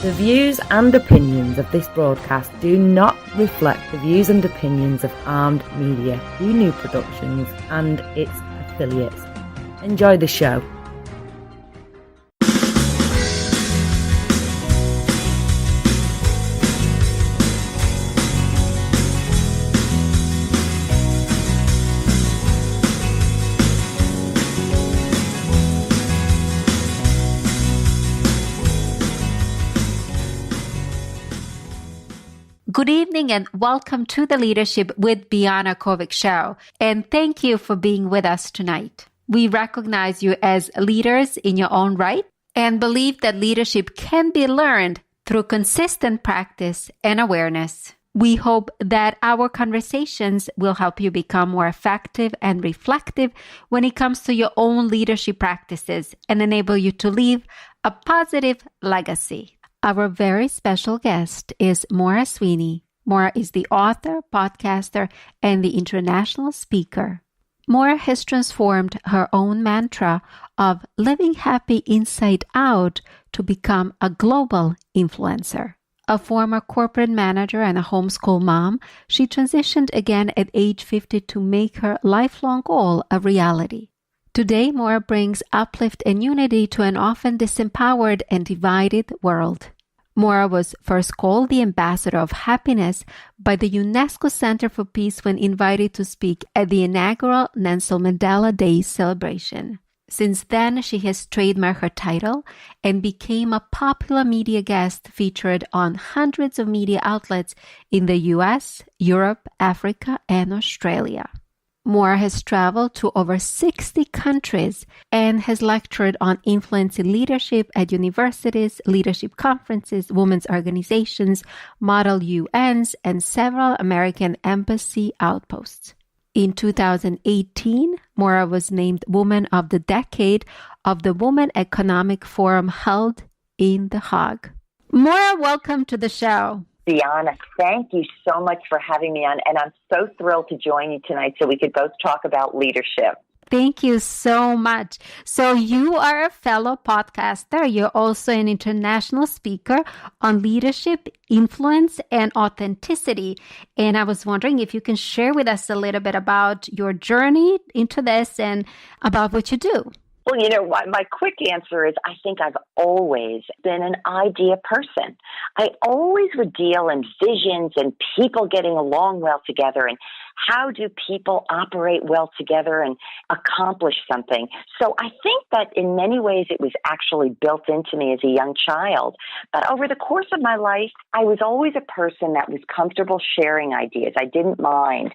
The views and opinions of this broadcast do not reflect the views and opinions of Armed Media, New Productions and its affiliates. Enjoy the show. Good evening and welcome to the Leadership with Biana Kovic show. And thank you for being with us tonight. We recognize you as leaders in your own right and believe that leadership can be learned through consistent practice and awareness. We hope that our conversations will help you become more effective and reflective when it comes to your own leadership practices and enable you to leave a positive legacy. Our very special guest is Maura Sweeney. Maura is the author, podcaster, and the international speaker. Maura has transformed her own mantra of living happy inside out to become a global influencer. A former corporate manager and a homeschool mom, she transitioned again at age 50 to make her lifelong goal a reality. Today, Maura brings uplift and unity to an often disempowered and divided world. Maura was first called the Ambassador of Happiness by the UNESCO Center for Peace when invited to speak at the inaugural Nelson Mandela Day celebration. Since then, she has trademarked her title and became a popular media guest featured on hundreds of media outlets in the US, Europe, Africa, and Australia. Maura has traveled to over 60 countries and has lectured on influencing leadership at universities, leadership conferences, women's organizations, model UNs, and several American embassy outposts. In 2018, Maura was named Woman of the Decade of the Women Economic Forum held in The Hague. Maura, welcome to the show. Biana, thank you so much for having me on, and I'm so thrilled to join you tonight so we could both talk about leadership. Thank you so much. So you are a fellow podcaster. You're also an international speaker on leadership, influence, and authenticity. And I was wondering if you can share with us a little bit about your journey into this and about what you do. Well, you know what? My quick answer is I think I've always been an idea person. I always would deal in visions and people getting along well together and how do people operate well together and accomplish something. So I think that in many ways it was actually built into me as a young child. But over the course of my life, I was always a person that was comfortable sharing ideas. I didn't mind.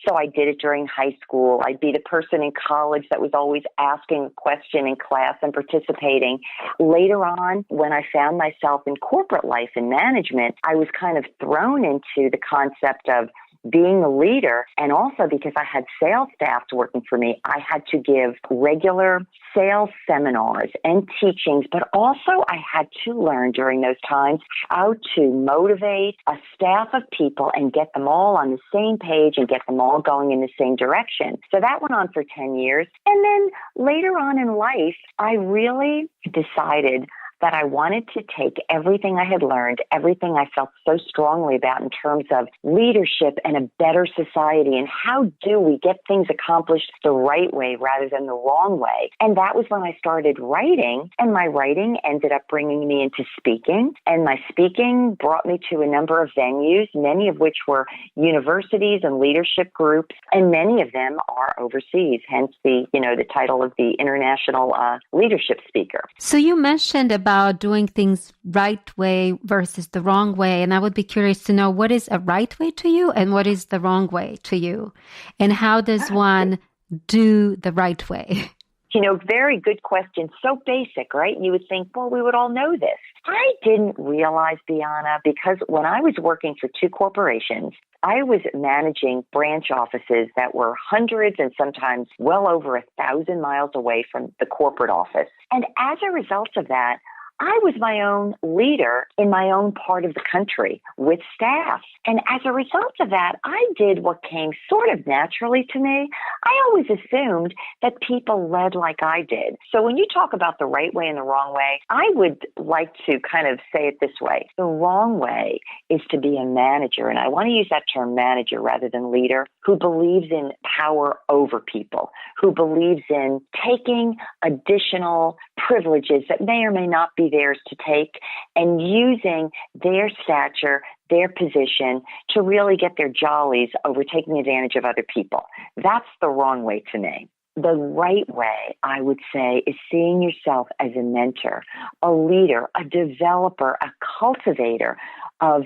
So I did it during high school. I'd be the person in college that was always asking a question in class and participating. Later on, when I found myself in corporate life and management, I was kind of thrown into the concept of being a leader, and also because I had sales staff working for me, I had to give regular sales seminars and teachings, but also I had to learn during those times how to motivate a staff of people and get them all on the same page and get them all going in the same direction. So that went on for 10 years. And then later on in life, I really decided that I wanted to take everything I had learned, everything I felt so strongly about in terms of leadership and a better society and how do we get things accomplished the right way rather than the wrong way. And that was when I started writing, and my writing ended up bringing me into speaking, and my speaking brought me to a number of venues, many of which were universities and leadership groups, and many of them are overseas, hence the title of the international leadership speaker. So you mentioned about doing things right way versus the wrong way. And I would be curious to know, what is a right way to you and what is the wrong way to you? And how does one do the right way? Very good question. So basic, right? You would think, well, we would all know this. I didn't realize, Biana, because when I was working for two corporations, I was managing branch offices that were hundreds and sometimes well over 1,000 miles away from the corporate office. And as a result of that, I was my own leader in my own part of the country with staff. And as a result of that, I did what came sort of naturally to me. I always assumed that people led like I did. So when you talk about the right way and the wrong way, I would like to kind of say it this way. The wrong way is to be a manager, and I want to use that term manager rather than leader, who believes in power over people, who believes in taking additional privileges that may or may not be theirs to take and using their stature, their position to really get their jollies over taking advantage of other people. That's the wrong way to me. The right way, I would say, is seeing yourself as a mentor, a leader, a developer, a cultivator of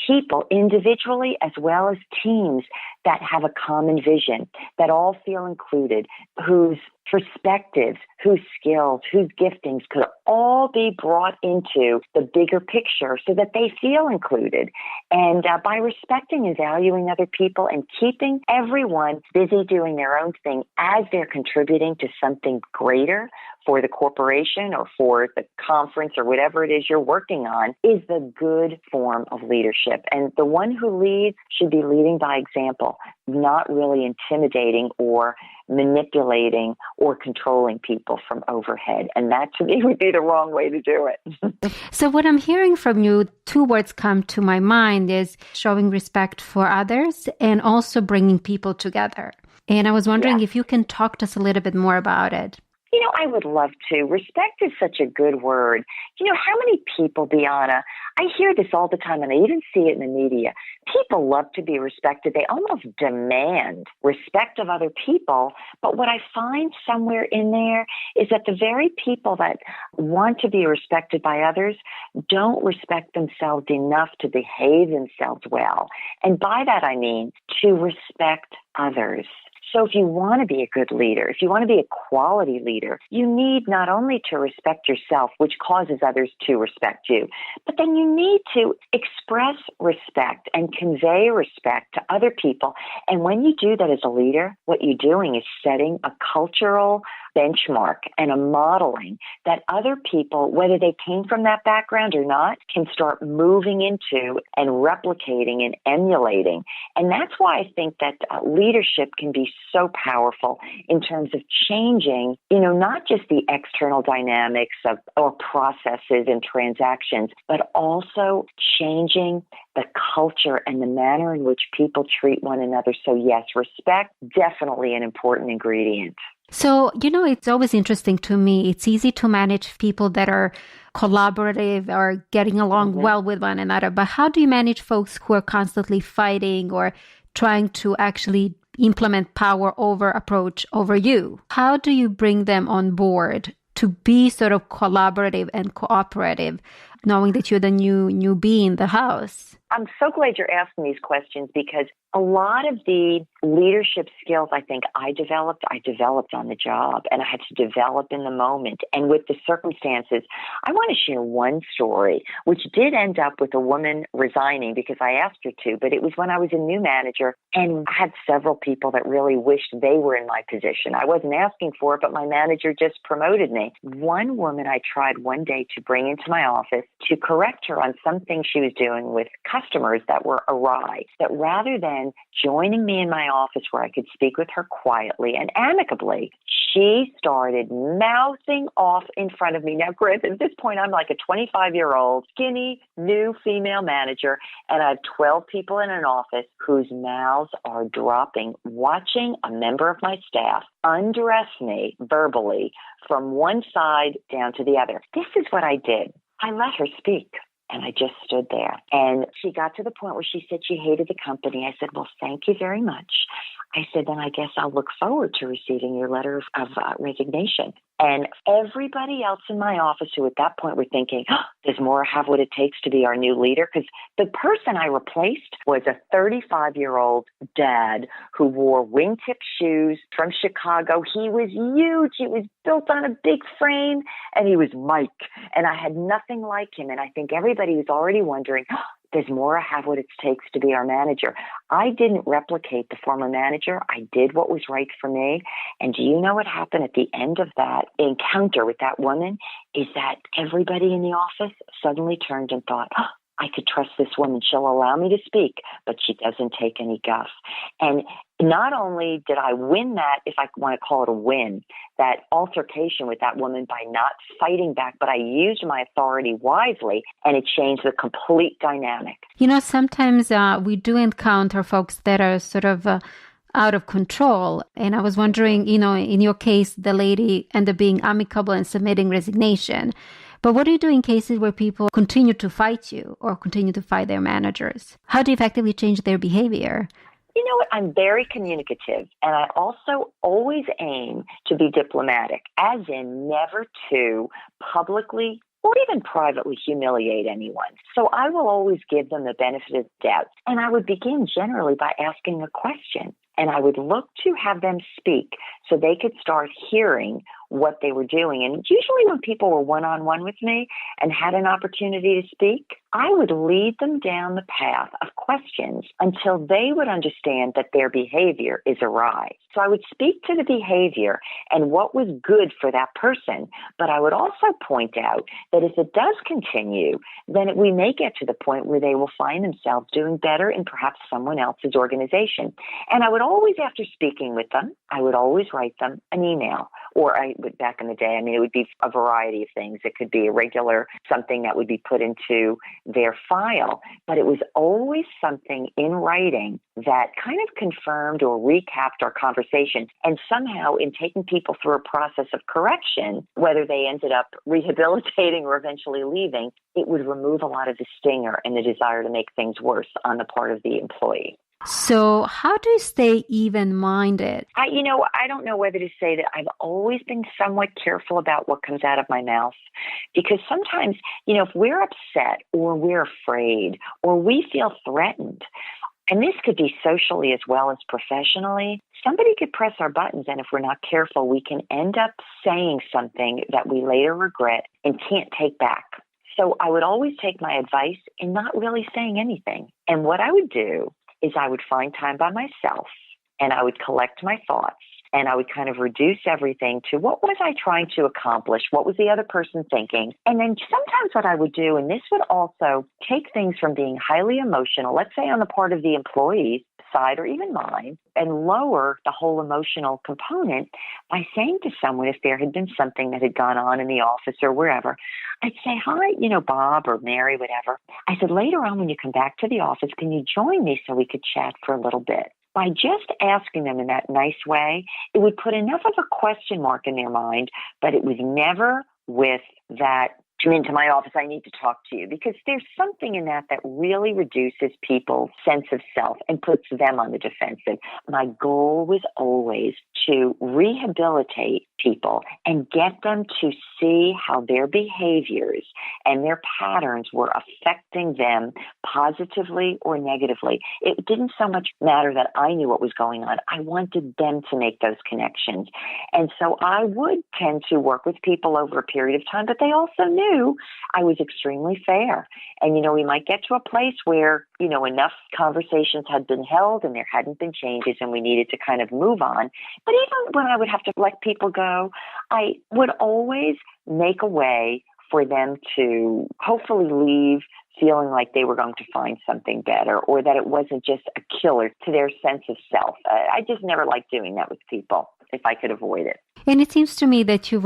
people individually as well as teams that have a common vision, that all feel included, whose perspectives, whose skills, whose giftings could all be brought into the bigger picture so that they feel included. And by respecting and valuing other people and keeping everyone busy doing their own thing as they're contributing to something greater for the corporation or for the conference or whatever it is you're working on is the good form of leadership. And the one who leads should be leading by example, not really intimidating or manipulating or controlling people from overhead. And that to me would be the wrong way to do it. So what I'm hearing from you, two words come to my mind is showing respect for others and also bringing people together. And I was wondering if you can talk to us a little bit more about it. You know, I would love to. Respect is such a good word. You know, how many people, Biana, I hear this all the time, and I even see it in the media. People love to be respected. They almost demand respect of other people. But what I find somewhere in there is that the very people that want to be respected by others don't respect themselves enough to behave themselves well. And by that, I mean to respect others. So if you want to be a good leader, if you want to be a quality leader, you need not only to respect yourself, which causes others to respect you, but then you need to express respect and convey respect to other people. And when you do that as a leader, what you're doing is setting a cultural benchmark and a modeling that other people, whether they came from that background or not, can start moving into and replicating and emulating. And that's why I think that leadership can be so powerful in terms of changing, you know, not just the external dynamics of or processes and transactions, but also changing the culture and the manner in which people treat one another. So yes, respect, definitely an important ingredient. So, you know, it's always interesting to me. It's easy to manage people that are collaborative or getting along well with one another. But how do you manage folks who are constantly fighting or trying to actually implement power over approach over you? How do you bring them on board to be sort of collaborative and cooperative, knowing that you're the newbie in the house? I'm so glad you're asking these questions because a lot of the leadership skills I think I developed on the job, and I had to develop in the moment. And with the circumstances, I want to share one story, which did end up with a woman resigning because I asked her to, but it was when I was a new manager, and I had several people that really wished they were in my position. I wasn't asking for it, but my manager just promoted me. One woman I tried one day to bring into my office to correct her on something she was doing with customers that were awry, that rather than joining me in my office where I could speak with her quietly and amicably, she started mouthing off in front of me. Now, granted, at this point, I'm like a 25-year-old, skinny, new female manager, and I have 12 people in an office whose mouths are dropping, watching a member of my staff undress me verbally from one side down to the other. This is what I did. I let her speak. And I just stood there. And she got to the point where she said she hated the company. I said, well, thank you very much. I said, then I guess I'll look forward to receiving your letter of resignation. And everybody else in my office who at that point were thinking, does Maura have what it takes to be our new leader? Because the person I replaced was a 35-year-old dad who wore wingtip shoes from Chicago. He was huge. He was built on a big frame, and he was Mike. And I had nothing like him. And I think everybody was already wondering, does Maura have what it takes to be our manager? I didn't replicate the former manager. I did what was right for me. And do you know what happened at the end of that encounter with that woman? Is that everybody in the office suddenly turned and thought, oh, I could trust this woman. She'll allow me to speak, but she doesn't take any guff. And not only did I win that, if I want to call it a win, that altercation with that woman by not fighting back, but I used my authority wisely, and it changed the complete dynamic. Sometimes we do encounter folks that are sort of out of control. And I was wondering, in your case, the lady ended up being amicable and submitting resignation. But what do you do in cases where people continue to fight you or continue to fight their managers? How do you effectively change their behavior? You know what? I'm very communicative, and I also always aim to be diplomatic, as in never to publicly or even privately humiliate anyone. So I will always give them the benefit of the doubt. And I would begin generally by asking a question. And I would look to have them speak so they could start hearing what they were doing. And usually when people were one-on-one with me and had an opportunity to speak, I would lead them down the path of questions until they would understand that their behavior is awry. So I would speak to the behavior and what was good for that person. But I would also point out that if it does continue, then we may get to the point where they will find themselves doing better in perhaps someone else's organization. And I would always, after speaking with them, I would always write them an email. Or I would, back in the day, it would be a variety of things. It could be a regular, something that would be put into their file. But it was always something in writing that kind of confirmed or recapped our conversation. And somehow in taking people through a process of correction, whether they ended up rehabilitating or eventually leaving, it would remove a lot of the stinger and the desire to make things worse on the part of the employee. So how do you stay even-minded? I don't know whether to say that I've always been somewhat careful about what comes out of my mouth, because sometimes, if we're upset or we're afraid or we feel threatened, and this could be socially as well as professionally, somebody could press our buttons, and if we're not careful, we can end up saying something that we later regret and can't take back. So I would always take my advice in not really saying anything. And what I would do is I would find time by myself and I would collect my thoughts and I would kind of reduce everything to what was I trying to accomplish? What was the other person thinking? And then sometimes what I would do, and this would also take things from being highly emotional, let's say on the part of the employee's side or even mine, and lower the whole emotional component by saying to someone, if there had been something that had gone on in the office or wherever, I'd say, hi, Bob or Mary, whatever. I said, later on when you come back to the office, can you join me so we could chat for a little bit? By just asking them in that nice way, it would put enough of a question mark in their mind, but it was never with that, come into my office, I need to talk to you, because there's something in that really reduces people's sense of self and puts them on the defensive. My goal was always to rehabilitate people and get them to see how their behaviors and their patterns were affecting them positively or negatively. It didn't so much matter that I knew what was going on. I wanted them to make those connections. And so I would tend to work with people over a period of time, but they also knew I was extremely fair. And, we might get to a place where, enough conversations had been held and there hadn't been changes and we needed to kind of move on. But even when I would have to let people go, I would always make a way for them to hopefully leave feeling like they were going to find something better, or that it wasn't just a killer to their sense of self. I just never liked doing that with people if I could avoid it. And it seems to me that you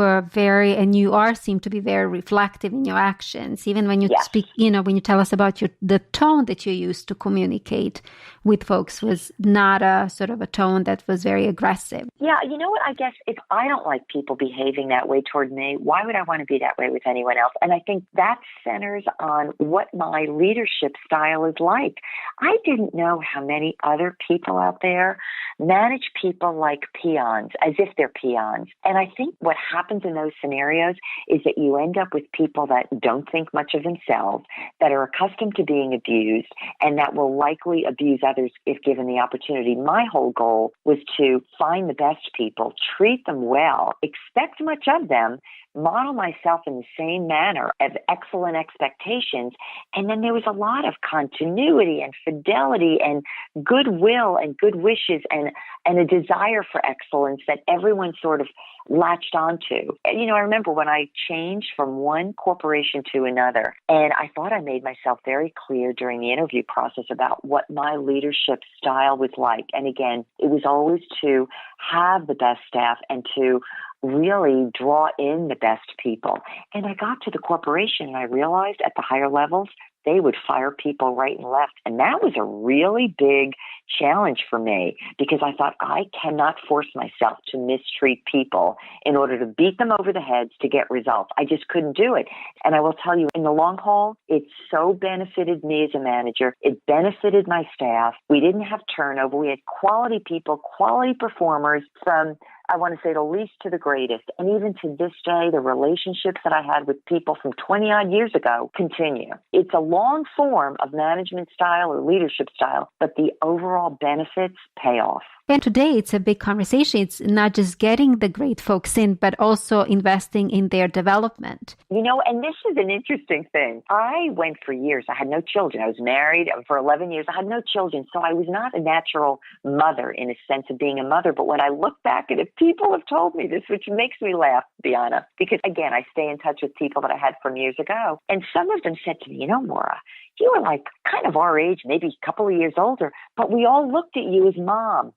seem to be very reflective in your actions, even when you speak, when you tell us about the tone that you use to communicate with folks was not a sort of a tone that was very aggressive. Yeah, you know what? I guess if I don't like people behaving that way toward me, why would I want to be that way with anyone else? And I think that centers on what my leadership style is like. I didn't know how many other people out there manage people like peons, as if they're peons. And I think what happens in those scenarios is that you end up with people that don't think much of themselves, that are accustomed to being abused, and that will likely abuse others if given the opportunity. My whole goal was to find the best people, treat them well, expect much of them, model myself in the same manner of excellent expectations. And then there was a lot of continuity and fidelity and goodwill and good wishes and a desire for excellence that everyone sort of latched onto. I remember when I changed from one corporation to another, and I thought I made myself very clear during the interview process about what my leadership style was like. And again, it was always to have the best staff and to really draw in the best people. And I got to the corporation and I realized at the higher levels, they would fire people right and left. And that was a really big challenge for me because I thought I cannot force myself to mistreat people in order to beat them over the heads to get results. I just couldn't do it. And I will tell you, in the long haul, it so benefited me as a manager. It benefited my staff. We didn't have turnover. We had quality people, quality performers from, I want to say, the least to the greatest. And even to this day, the relationships that I had with people from 20 odd years ago continue. It's a long form of management style or leadership style, but the overall benefits pay off. And today it's a big conversation. It's not just getting the great folks in, but also investing in their development. And this is an interesting thing. I went for years. I had no children. I was married for 11 years. I had no children. So I was not a natural mother in a sense of being a mother. But when I look back at it, people have told me this, which makes me laugh, Biana, because again, I stay in touch with people that I had from years ago. And some of them said to me, Maura, you were like kind of our age, maybe a couple of years older, but we all looked at you as mom.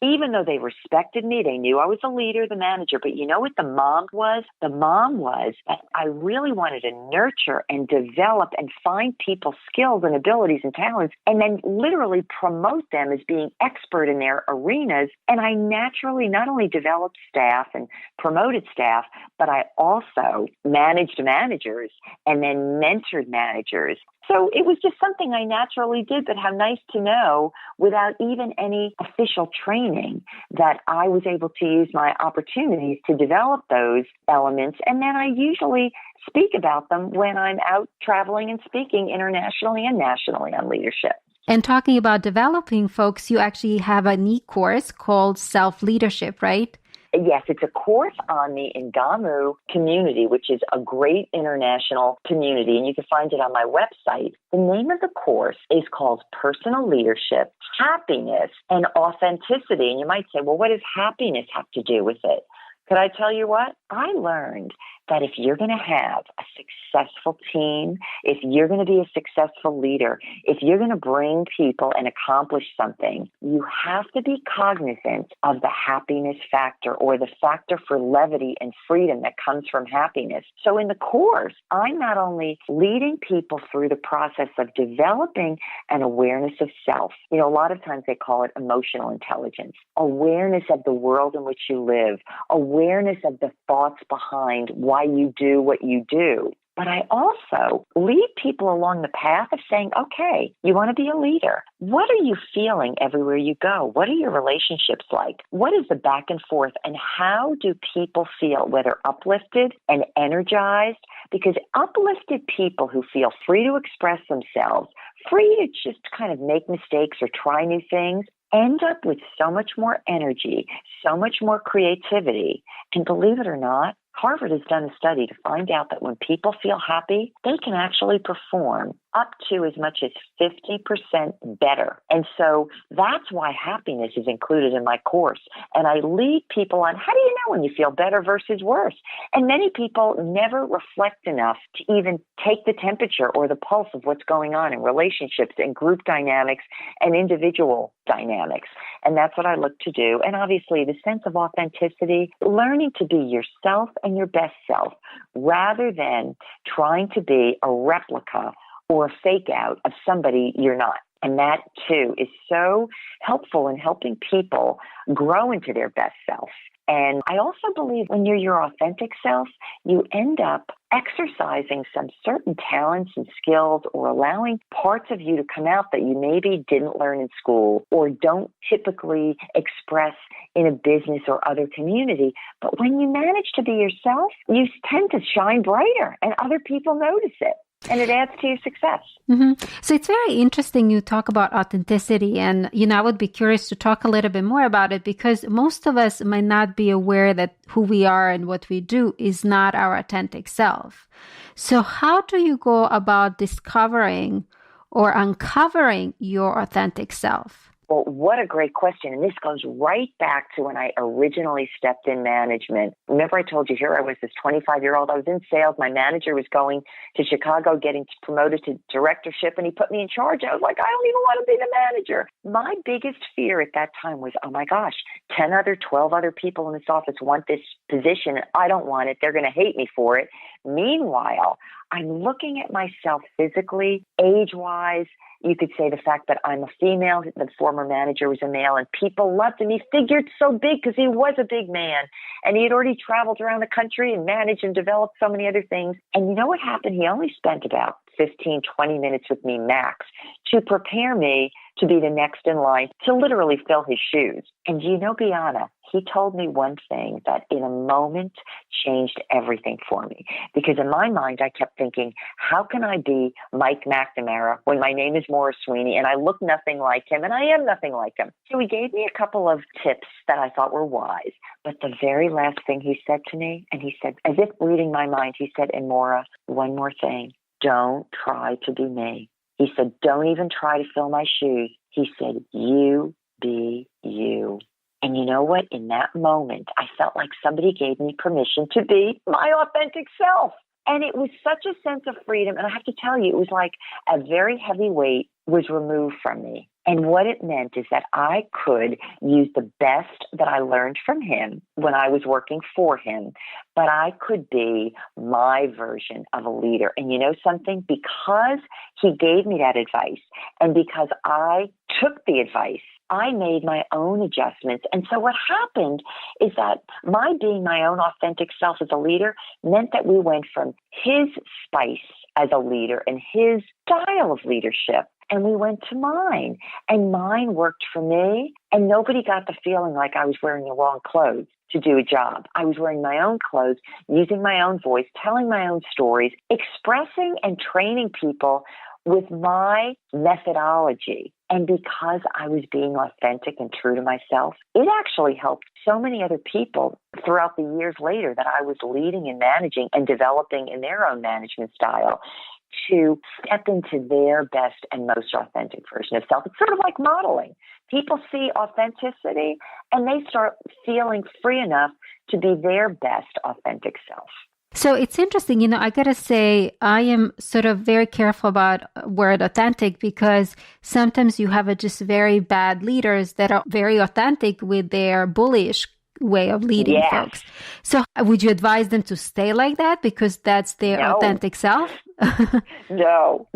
Even though they respected me, they knew I was the leader, the manager. But you know what the mom was? The mom was that I really wanted to nurture and develop and find people's skills and abilities and talents and then literally promote them as being expert in their arenas. And I naturally not only developed staff and promoted staff, but I also managed managers and then mentored managers. So it was just something I naturally did, but how nice to know without even any official training that I was able to use my opportunities to develop those elements. And then I usually speak about them when I'm out traveling and speaking internationally and nationally on leadership. And talking about developing folks, you actually have an e-course called Self-Leadership, right? Yes, it's a course on the Ngamu community, which is a great international community, and you can find it on my website. The name of the course is called Personal Leadership, Happiness, and Authenticity. And you might say, well, what does happiness have to do with it? Could I tell you what? I learned that if you're going to have a successful team, if you're going to be a successful leader, if you're going to bring people and accomplish something, you have to be cognizant of the happiness factor or the factor for levity and freedom that comes from happiness. So in the course, I'm not only leading people through the process of developing an awareness of self. A lot of times they call it emotional intelligence, awareness of the world in which you live, awareness of the thoughts behind why you do what you do. But I also lead people along the path of saying, okay, you want to be a leader. What are you feeling everywhere you go? What are your relationships like? What is the back and forth? And how do people feel, whether uplifted and energized? Because uplifted people who feel free to express themselves, free to just kind of make mistakes or try new things, end up with so much more energy, so much more creativity. And believe it or not, Harvard has done a study to find out that when people feel happy, they can actually perform up to as much as 50% better. And so that's why happiness is included in my course. And I lead people on how do you know when you feel better versus worse? And many people never reflect enough to even take the temperature or the pulse of what's going on in relationships and group dynamics and individual dynamics. And that's what I look to do. And obviously the sense of authenticity, learning to be yourself and your best self rather than trying to be a replica or a fake out of somebody you're not. And that, too, is so helpful in helping people grow into their best self. And I also believe when you're your authentic self, you end up exercising some certain talents and skills or allowing parts of you to come out that you maybe didn't learn in school or don't typically express in a business or other community. But when you manage to be yourself, you tend to shine brighter and other people notice it. And it adds to your success. So it's very interesting you talk about authenticity. And, I would be curious to talk a little bit more about it because most of us might not be aware that who we are and what we do is not our authentic self. So how do you go about discovering or uncovering your authentic self? Well, what a great question. And this goes right back to when I originally stepped in management. Remember I told you here I was this 25-year-old. I was in sales. My manager was going to Chicago, getting promoted to directorship, and he put me in charge. I was like, I don't even want to be the manager. My biggest fear at that time was, oh my gosh, 12 other people in this office want this position. And I don't want it. They're going to hate me for it. Meanwhile, I'm looking at myself physically, age-wise. You could say the fact that I'm a female, the former manager was a male, and people loved him. He figured so big because he was a big man, and he had already traveled around the country and managed and developed so many other things. And you know what happened? He only spent about 15, 20 minutes with me max to prepare me to be the next in line to literally fill his shoes. And you know, Biana, he told me one thing that in a moment changed everything for me. Because in my mind, I kept thinking, how can I be Mike McNamara when my name is Maura Sweeney and I look nothing like him and I am nothing like him? So he gave me a couple of tips that I thought were wise. But the very last thing he said to me, and he said, as if reading my mind, he said, and Maura, one more thing, don't try to be me. He said, don't even try to fill my shoes. He said, you be you. And you know what? In that moment, I felt like somebody gave me permission to be my authentic self. And it was such a sense of freedom. And I have to tell you, it was like a very heavy weight was removed from me. And what it meant is that I could use the best that I learned from him when I was working for him, but I could be my version of a leader. And you know something? Because he gave me that advice and because I took the advice, I made my own adjustments. And so what happened is that my being my own authentic self as a leader meant that we went from his spice as a leader and his style of leadership, and we went to mine. And mine worked for me, and nobody got the feeling like I was wearing the wrong clothes to do a job. I was wearing my own clothes, using my own voice, telling my own stories, expressing and training people with my methodology. And because I was being authentic and true to myself, it actually helped so many other people throughout the years later that I was leading and managing and developing in their own management style to step into their best and most authentic version of self. It's sort of like modeling. People see authenticity and they start feeling free enough to be their best authentic self. So it's interesting, I got to say, I am sort of very careful about word authentic because sometimes you have just very bad leaders that are very authentic with their bullish way of leading folks. So would you advise them to stay like that because that's their authentic self? No,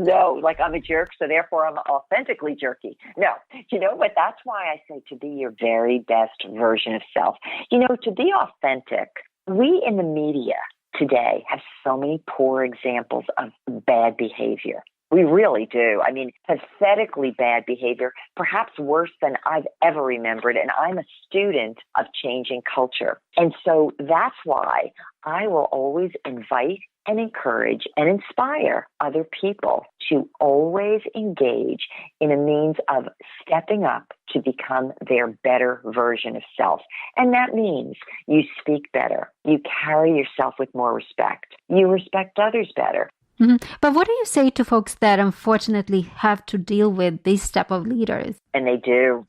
like I'm a jerk, so therefore I'm authentically jerky. No, you know what? That's why I say to be your very best version of self. To be authentic, we in the media today have so many poor examples of bad behavior. We really do. I mean, pathetically bad behavior, perhaps worse than I've ever remembered. And I'm a student of changing culture. And so that's why I will always invite and encourage and inspire other people to always engage in a means of stepping up to become their better version of self. And that means you speak better, you carry yourself with more respect, you respect others better. Mm-hmm. But what do you say to folks that unfortunately have to deal with these type of leaders? And they do,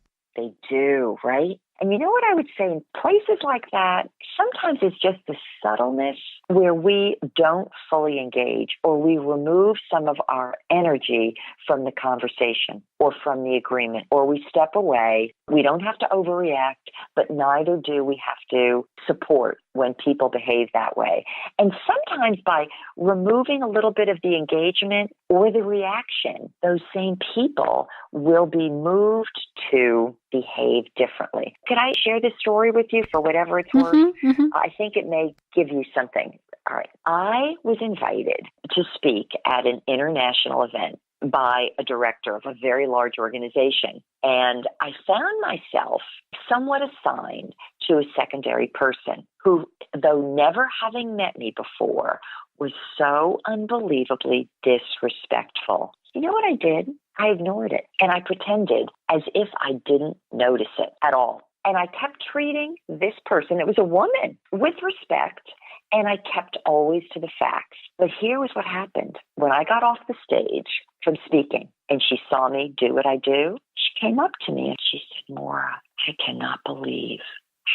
right? And you know what I would say in places like that, sometimes it's just the subtleness where we don't fully engage or we remove some of our energy from the conversation or from the agreement, or we step away. We don't have to overreact, but neither do we have to support when people behave that way. And sometimes by removing a little bit of the engagement or the reaction, those same people will be moved to behave differently. Could I share this story with you for whatever it's worth? Mm-hmm. I think it may give you something. All right. I was invited to speak at an international event by a director of a very large organization. And I found myself somewhat assigned to a secondary person who, though never having met me before, was so unbelievably disrespectful. You know what I did? I ignored it, and I pretended as if I didn't notice it at all. And I kept treating this person, it was a woman, with respect, and I kept always to the facts. But here was what happened. When I got off the stage from speaking and she saw me do what I do, she came up to me and she said, Maura, I cannot believe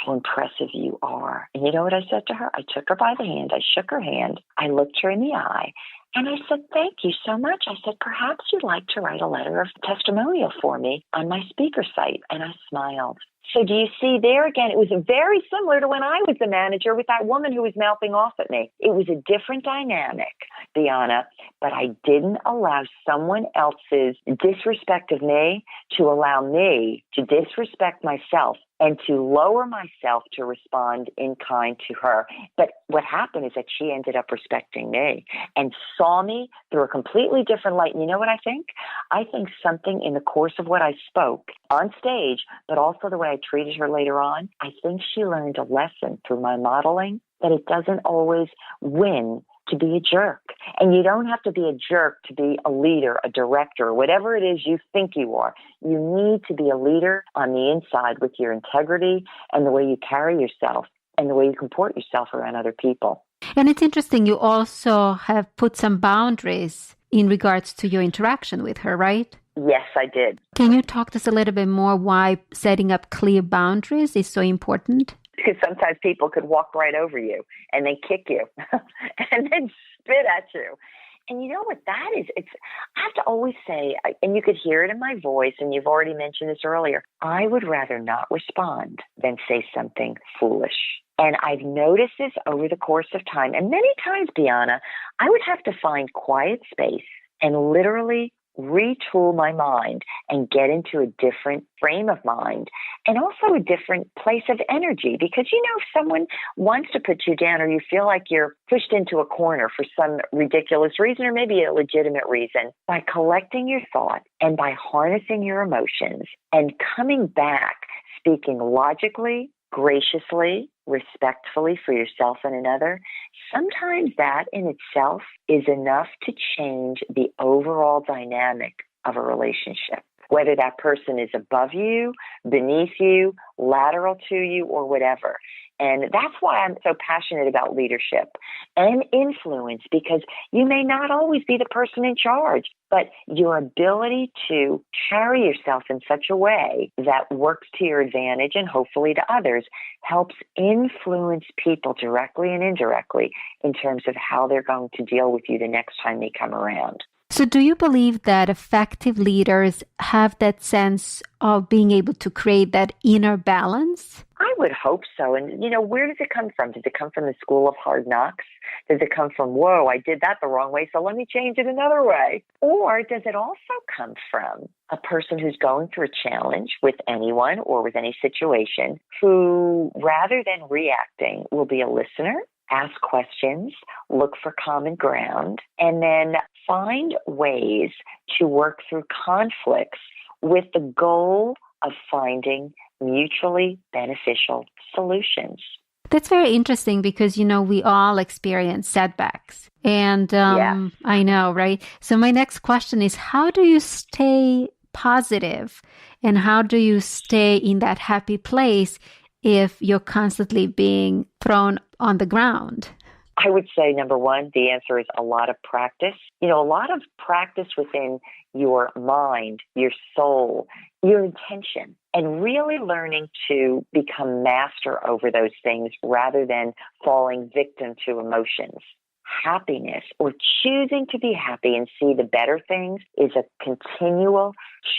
how impressive you are. And you know what I said to her? I took her by the hand. I shook her hand. I looked her in the eye. And I said, thank you so much. I said, perhaps you'd like to write a letter of testimonial for me on my speaker site. And I smiled. So do you see there again, it was very similar to when I was the manager with that woman who was mouthing off at me. It was a different dynamic, Biana, but I didn't allow someone else's disrespect of me to allow me to disrespect myself and to lower myself to respond in kind to her. But what happened is that she ended up respecting me and saw me through a completely different light. And you know what I think? I think something in the course of what I spoke on stage, but also the way I treated her later on, I think she learned a lesson through my modeling that it doesn't always win to be a jerk. And you don't have to be a jerk to be a leader, a director, whatever it is you think you are. You need to be a leader on the inside with your integrity and the way you carry yourself and the way you comport yourself around other people. And it's interesting, you also have put some boundaries in regards to your interaction with her, right? Yes, I did. Can you talk to us a little bit more why setting up clear boundaries is so important? Because sometimes people could walk right over you and then kick you and then spit at you. And you know what that is? I have to always say, and you could hear it in my voice, and you've already mentioned this earlier, I would rather not respond than say something foolish. And I've noticed this over the course of time. And many times, Biana, I would have to find quiet space and literally retool my mind and get into a different frame of mind and also a different place of energy. Because, you know, if someone wants to put you down or you feel like you're pushed into a corner for some ridiculous reason or maybe a legitimate reason, by collecting your thought and by harnessing your emotions and coming back, speaking logically, graciously, respectfully for yourself and another, sometimes that in itself is enough to change the overall dynamic of a relationship. Whether that person is above you, beneath you, lateral to you, or whatever. And that's why I'm so passionate about leadership and influence, because you may not always be the person in charge, but your ability to carry yourself in such a way that works to your advantage and hopefully to others helps influence people directly and indirectly in terms of how they're going to deal with you the next time they come around. So do you believe that effective leaders have that sense of being able to create that inner balance? I would hope so. And, you know, where does it come from? Does it come from the school of hard knocks? Does it come from, whoa, I did that the wrong way, so let me change it another way? Or does it also come from a person who's going through a challenge with anyone or with any situation who, rather than reacting, will be a listener, ask questions, look for common ground, and then find ways to work through conflicts with the goal of finding mutually beneficial solutions. That's very interesting because, you know, we all experience setbacks. And Yes. I know, right? So my next question is, how do you stay positive and how do you stay in that happy place if you're constantly being thrown on the ground? I would say, number one, the answer is a lot of practice. You know, a lot of practice within your mind, your soul, your intention, and really learning to become master over those things rather than falling victim to emotions. Happiness or choosing to be happy and see the better things is a continual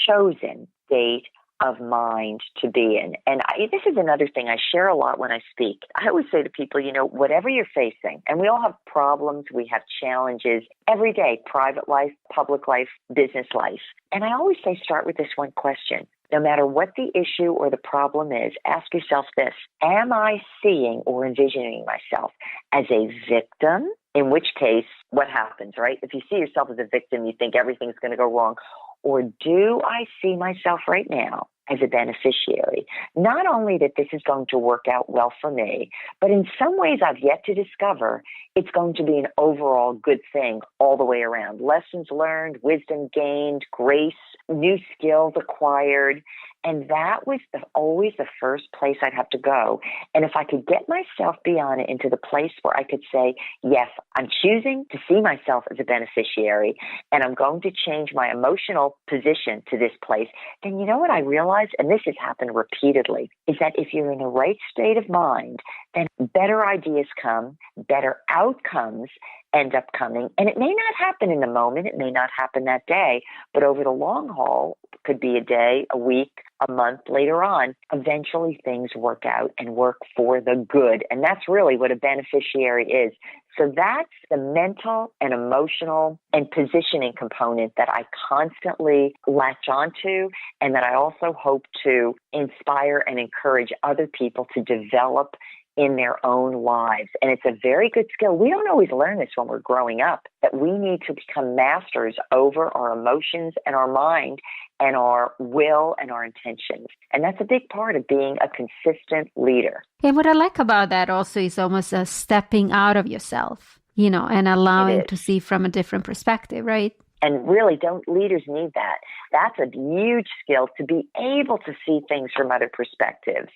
chosen state of mind to be in. And this is another thing I share a lot when I speak. I always say to people, you know, whatever you're facing, and we all have problems, we have challenges every day, private life, public life, business life. And I always say, start with this one question. No matter what the issue or the problem is, ask yourself this: am I seeing or envisioning myself as a victim? In which case, what happens, right? If you see yourself as a victim, you think everything's going to go wrong. Or do I see myself right now as a beneficiary. Not only that this is going to work out well for me, but in some ways I've yet to discover it's going to be an overall good thing all the way around. Lessons learned, wisdom gained, grace, new skills acquired. And that was always the first place I'd have to go. And if I could get myself, Biana, into the place where I could say, yes, I'm choosing to see myself as a beneficiary, and I'm going to change my emotional position to this place, then you know what I realized, and this has happened repeatedly, is that if you're in the right state of mind, then better ideas come, better outcomes end up coming. And it may not happen in the moment. It may not happen that day, but over the long haul, could be a day, a week, a month later on, eventually things work out and work for the good. And that's really what a beneficiary is. So that's the mental and emotional and positioning component that I constantly latch onto, and that I also hope to inspire and encourage other people to develop in their own lives. And it's a very good skill. We don't always learn this when we're growing up, that we need to become masters over our emotions and our mind and our will and our intentions. And that's a big part of being a consistent leader. And what I like about that also is almost a stepping out of yourself, and allowing to see from a different perspective, right? And really, leaders need that. That's a huge skill, to be able to see things from other perspectives.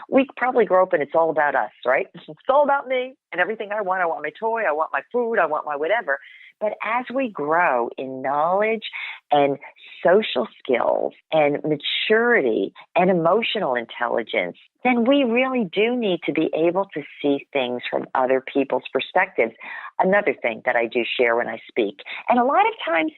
We probably grow up and it's all about us, right? It's all about me and everything I want. I want my toy, I want my food, I want my whatever. But as we grow in knowledge and social skills and maturity and emotional intelligence, then we really do need to be able to see things from other people's perspectives. Another thing that I do share when I speak. And a lot of times,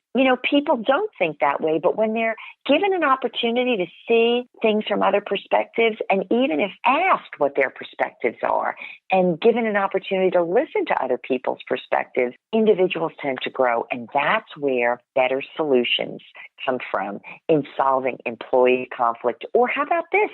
people don't think that way, but when they're given an opportunity to see things from other perspectives, and even if asked what their perspectives are, and given an opportunity to listen to other people's perspectives, individuals tend to grow. And that's where better solutions come from in solving employee conflict. Or how about this?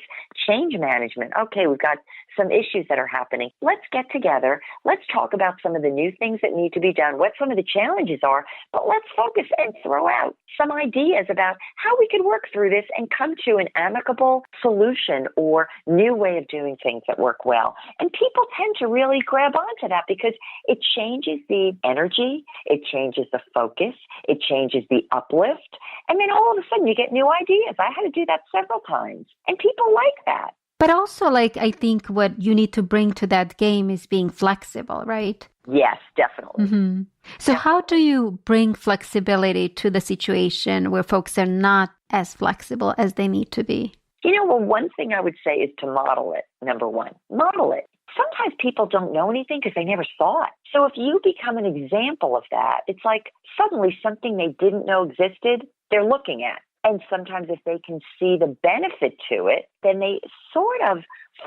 Change management. Okay, we've got some issues that are happening. Let's get together. Let's talk about some of the new things that need to be done, what some of the challenges are, but let's focus and throw out some ideas about how we could work through this and come to an amicable solution or new way of doing things that work well. And people tend to really grab onto that because it changes the energy, it changes the focus, it changes the uplift, and then all of a sudden you get new ideas. I had to do that several times, and people like that. But also, I think what you need to bring to that game is being flexible, right? Yes, definitely. Mm-hmm. So how do you bring flexibility to the situation where folks are not as flexible as they need to be? One thing I would say is to model it. Number one, model it. Sometimes people don't know anything because they never saw it. So if you become an example of that, it's like suddenly something they didn't know existed, they're looking at. And sometimes if they can see the benefit to it, then they sort of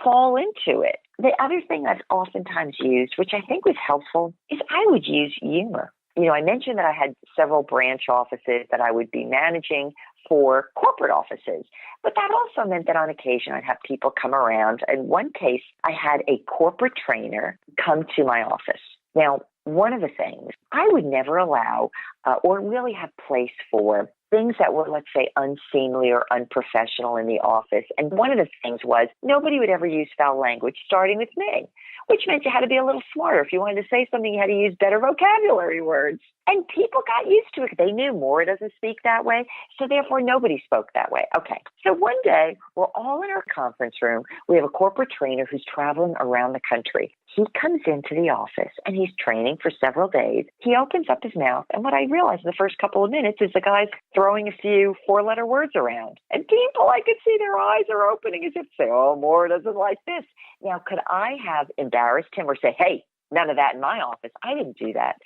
fall into it. The other thing I've oftentimes used, which I think was helpful, is I would use humor. I mentioned that I had several branch offices that I would be managing for corporate offices. But that also meant that on occasion I'd have people come around. In one case, I had a corporate trainer come to my office. Now, one of the things I would never allow or really have place for things that were, let's say, unseemly or unprofessional in the office. And one of the things was nobody would ever use foul language, starting with me, which meant you had to be a little smarter. If you wanted to say something, you had to use better vocabulary words. And people got used to it. They knew Maura doesn't speak that way, so therefore nobody spoke that way. Okay, so one day we're all in our conference room. We have a corporate trainer who's traveling around the country. He comes into the office and he's training for several days. He opens up his mouth, and what I realized in the first couple of minutes is the guy's throwing a few four-letter words around. And people, I could see their eyes are opening as if to say, oh, Maura doesn't like this. Now, could I have embarrassed him or say, hey, none of that in my office? I didn't do that.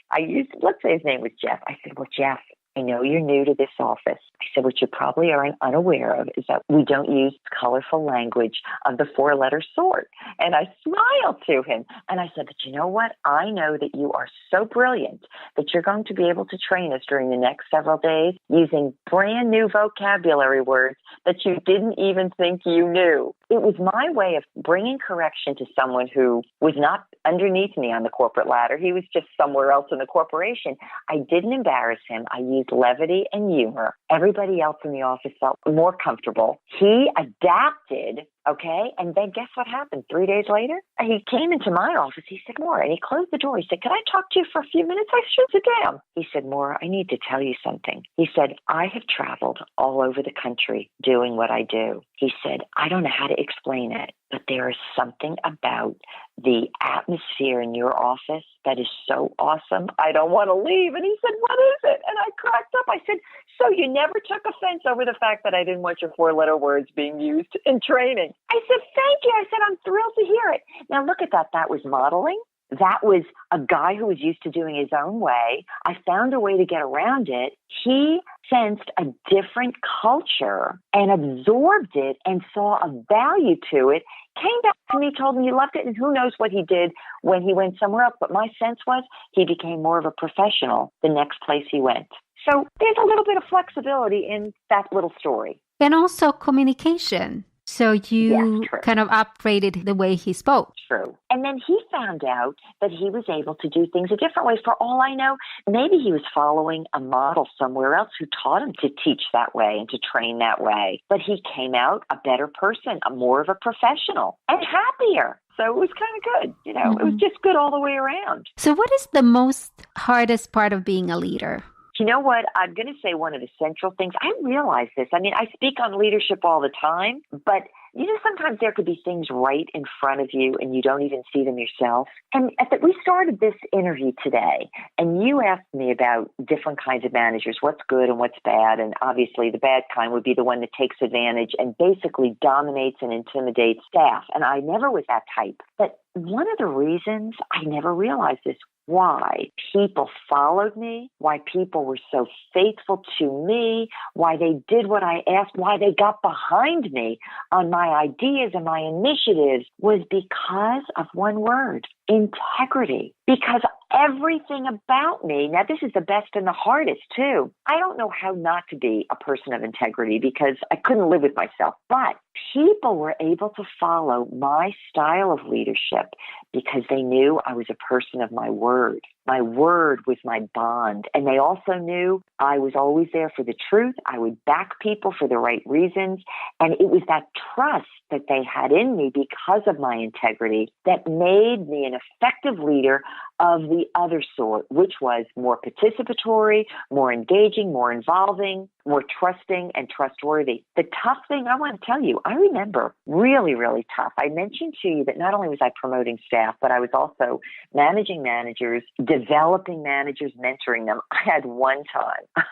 Let's say his name was Jeff. I said, well, Jeff, I know you're new to this office. I said, what you probably are unaware of is that we don't use colorful language of the four-letter sort. And I smiled to him. And I said, but you know what? I know that you are so brilliant that you're going to be able to train us during the next several days using brand new vocabulary words that you didn't even think you knew. it was my way of bringing correction to someone who was not underneath me on the corporate ladder. He was just somewhere else in the corporation. I didn't embarrass him. I used levity and humor. Everybody else in the office felt more comfortable. He adapted. Okay. And then guess what happened? 3 days later, he came into my office. He said, Maura, and he closed the door. He said, can I talk to you for a few minutes? I should sit down. He said, Maura, I need to tell you something. He said, I have traveled all over the country doing what I do. He said, I don't know how to explain it, but there is something about the atmosphere in your office that is so awesome. I don't want to leave. And he said, what is it? And I cracked up. I said, so you never took offense over the fact that I didn't want your 4-letter words being used in training. I said, thank you. I said, I'm thrilled to hear it. Now look at that. That was modeling. That was a guy who was used to doing his own way. I found a way to get around it. He sensed a different culture and absorbed it and saw a value to it, came back to me, told me he loved it, and who knows what he did when he went somewhere else. But my sense was he became more of a professional the next place he went. So there's a little bit of flexibility in that little story. And also communication. So you kind of upgraded the way he spoke. True. And then he found out that he was able to do things a different way. For all I know, maybe he was following a model somewhere else who taught him to teach that way and to train that way. But he came out a better person, more of a professional, and happier. So it was kind of good. You know, It was just good all the way around. So what is the most hardest part of being a leader? You know what? I'm going to say one of the central things. I realize this. I mean, I speak on leadership all the time, but you know, sometimes there could be things right in front of you and you don't even see them yourself. And we started this interview today, and you asked me about different kinds of managers, what's good and what's bad. And obviously the bad kind would be the one that takes advantage and basically dominates and intimidates staff. And I never was that type. But one of the reasons I never realized this, why people followed me, why people were so faithful to me, why they did what I asked, why they got behind me on my ideas and my initiatives was because of one word, integrity. Because everything about me, now this is the best and the hardest too. I don't know how not to be a person of integrity because I couldn't live with myself. But people were able to follow my style of leadership because they knew I was a person of my word. My word was my bond. And they also knew I was always there for the truth. I would back people for the right reasons. And it was that trust that they had in me because of my integrity that made me an effective leader of the other sort, which was more participatory, more engaging, more involving, more trusting and trustworthy. The tough thing I want to tell you, I remember really, really tough. I mentioned to you that not only was I promoting staff, but I was also managing managers, developing managers, mentoring them. I had one time,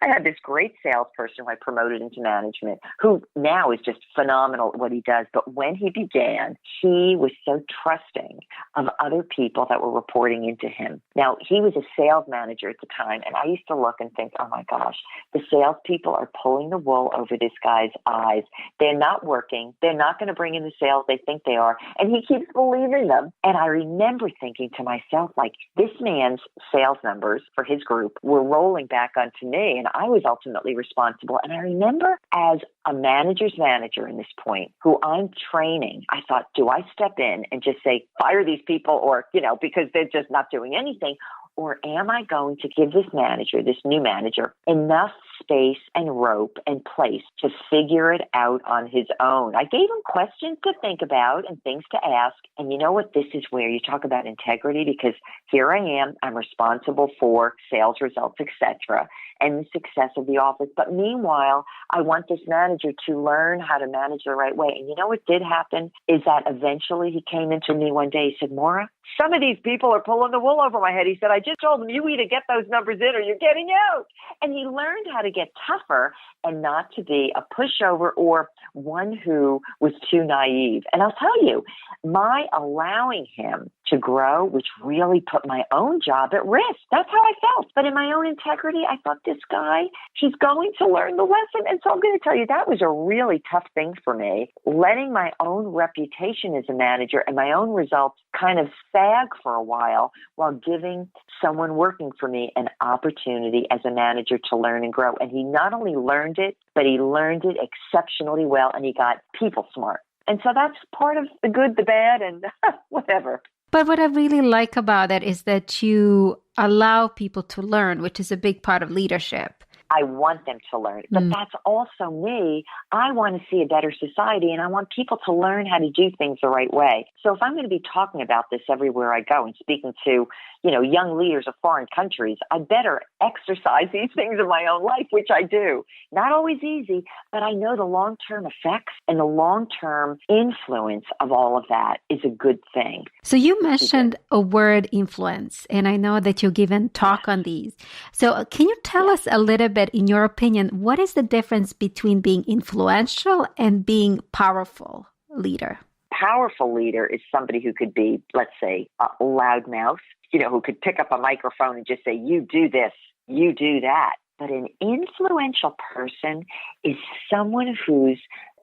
I had this great salesperson who I promoted into management, who now is just phenomenal at what he does. But when he began, he was so trusting of other people that were reporting into him. Now, he was a sales manager at the time, and I used to look and think, oh my gosh, the salespeople are pulling the wool over this guy's eyes. They're not working. They're not going to bring in the sales they think they are. And he keeps believing them. And I remember thinking to myself, like, this man's sales numbers for his group were rolling back onto me, and I was ultimately responsible. And I remember as a manager's manager in this point, who I'm training, I thought, do I step in and just say, fire these people, or, you know, because they're just not doing anything? Or am I going to give this manager, this new manager, enough space and rope and place to figure it out on his own? I gave him questions to think about and things to ask. And you know what? This is where you talk about integrity, because here I am. I'm responsible for sales results, etc., and the success of the office. But meanwhile, I want this manager to learn how to manage the right way. And you know what did happen is that eventually he came into me one day. He said, Maura, some of these people are pulling the wool over my head. He said, I just told them you either get those numbers in or you're getting out. And he learned how to get tougher and not to be a pushover or one who was too naive. And I'll tell you, my allowing him to grow, which really put my own job at risk. That's how I felt. But in my own integrity, I thought, this guy, he's going to learn the lesson. And so I'm going to tell you, that was a really tough thing for me, letting my own reputation as a manager and my own results kind of sag for a while giving someone working for me an opportunity as a manager to learn and grow. And he not only learned it, but he learned it exceptionally well, and he got people smart. And so that's part of the good, the bad, and whatever. But what I really like about it is that you allow people to learn, which is a big part of leadership. I want them to learn. But that's also me. I want to see a better society, and I want people to learn how to do things the right way. So if I'm going to be talking about this everywhere I go and speaking to, young leaders of foreign countries, I better exercise these things in my own life, which I do. Not always easy, but I know the long-term effects and the long-term influence of all of that is a good thing. So you mentioned a word, influence, and I know that you've given talk on these. So can you tell us a little bit, in your opinion, what is the difference between being influential and being powerful leader? Powerful leader is somebody who could be, let's say, a loudmouth, who could pick up a microphone and just say, you do this, you do that. But an influential person is someone whose